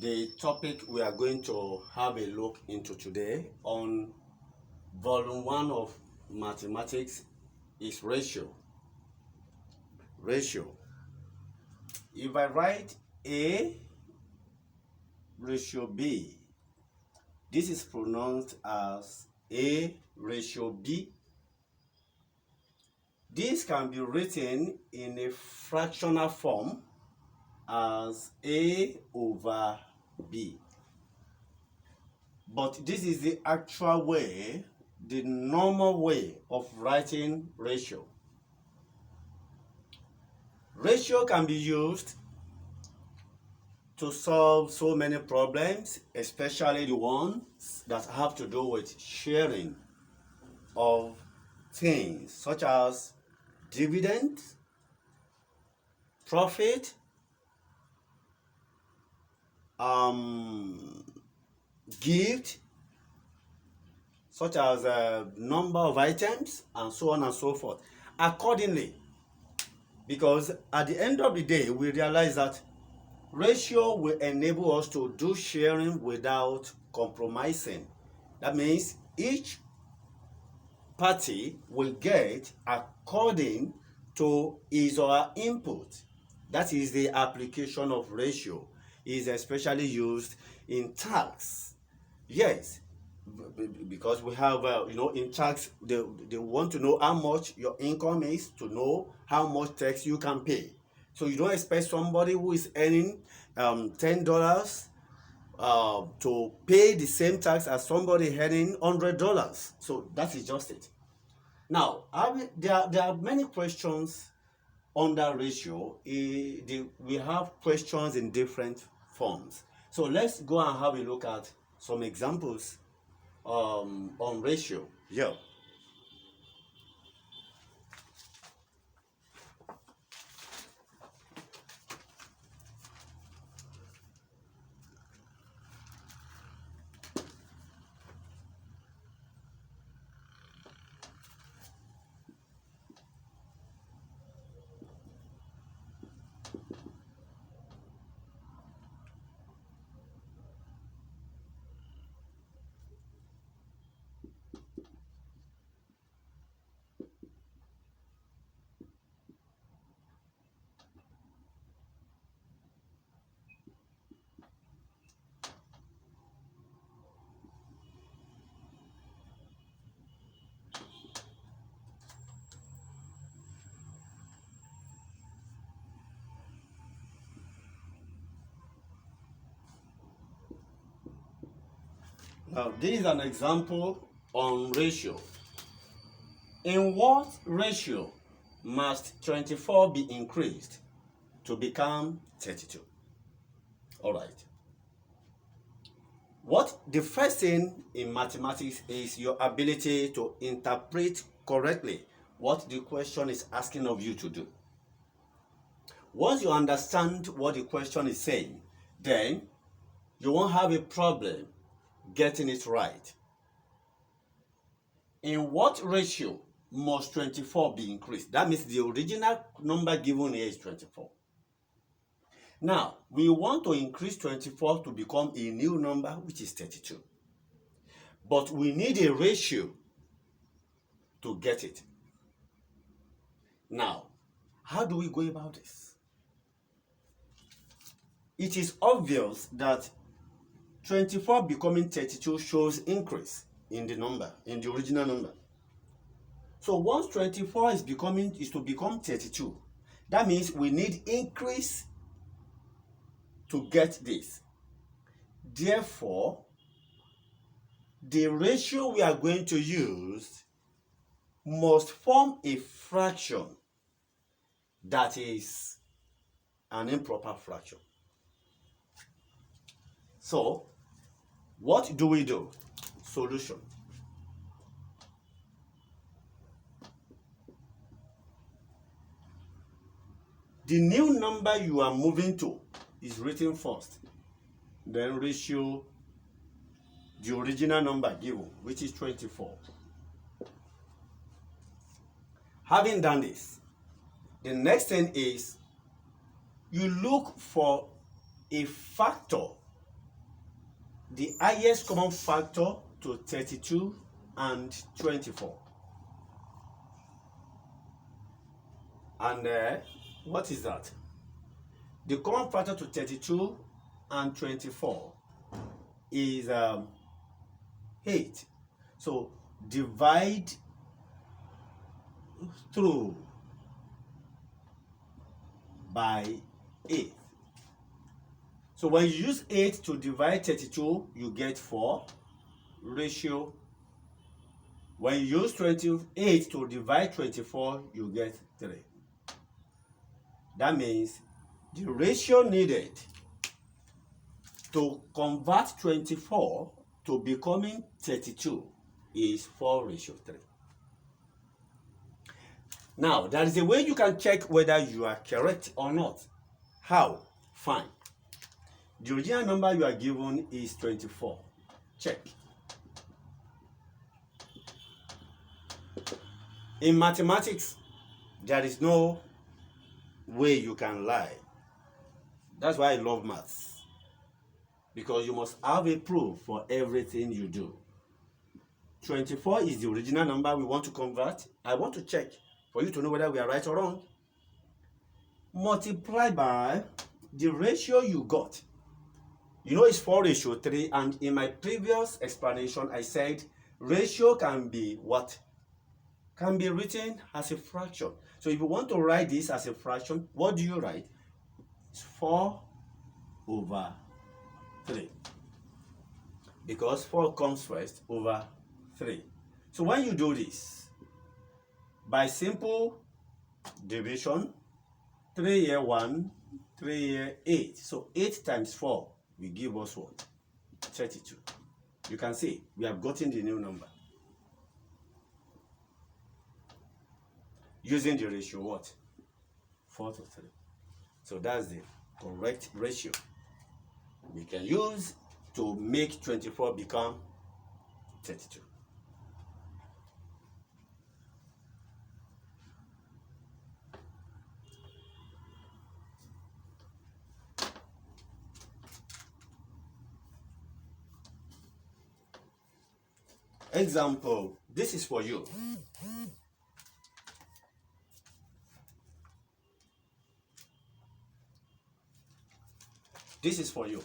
the topic we are going to have a look into today on volume 1 of mathematics is ratio. Ratio. If I write A ratio B, this is pronounced as A ratio B. This can be written in a fractional form as A over B. But this is the actual way, the normal way of writing ratio. Ratio can be used to solve so many problems, especially the ones that have to do with sharing of things such as dividend, profit, gift, such as number of items, and so on and so forth. Accordingly, because at the end of the day, we realize that ratio will enable us to do sharing without compromising. That means each party will get according to his or her input. That is the application of ratio. It is especially used in tax. Yes, because we have, in tax, they want to know how much your income is to know how much tax you can pay. So you don't expect somebody who is earning $10 to pay the same tax as somebody earning $100. So that is just it. Now, there are many questions under ratio. We have questions in different forms. So let's go and have a look at some examples on ratio. Yeah. Now, this is an example on ratio. In what ratio must 24 be increased to become 32? All right. The first thing in mathematics is your ability to interpret correctly what the question is asking of you to do. Once you understand what the question is saying, then you won't have a problem getting it right. In what ratio must 24 be increased? That means the original number given here is 24. Now, we want to increase 24 to become a new number, which is 32. But we need a ratio to get it. Now, how do we go about this? It is obvious that 24 becoming 32 shows increase in the number, in the original number. So once 24 is to become 32, that means we need increase to get this. Therefore, the ratio we are going to use must form a fraction that is an improper fraction. So, what do we do? Solution. The new number you are moving to is written first. Then ratio the original number given, which is 24. Having done this, the next thing is you look for a factor the highest common factor to 32 and 24. And what is that? The common factor to 32 and 24 is 8. So divide through by 8. So when you use 8 to divide 32, you get 4 ratio. When you use 28 to divide 24, you get 3. That means the ratio needed to convert 24 to becoming 32 is 4:3. Now, there is a way you can check whether you are correct or not. How? Fine. The original number you are given is 24. Check. In mathematics, there is no way you can lie. That's why I love maths. Because you must have a proof for everything you do. 24 is the original number we want to convert. I want to check for you to know whether we are right or wrong. Multiply by the ratio you got. You know it's 4:3, and in my previous explanation I said ratio can be what? Can be written as a fraction. So if you want to write this as a fraction, what do you write? It's 4/3. Because 4 comes first over 3. So when you do this, by simple division, 3 here 1, 3 here 8. So 8 times 4 will give us what? 32. You can see we have gotten the new number. Using the ratio what? 4:3. So that's the correct ratio we can use to make 24 become 32. Example, this is for you. This is for you.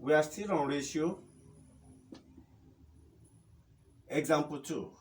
We are still on ratio. Example 2.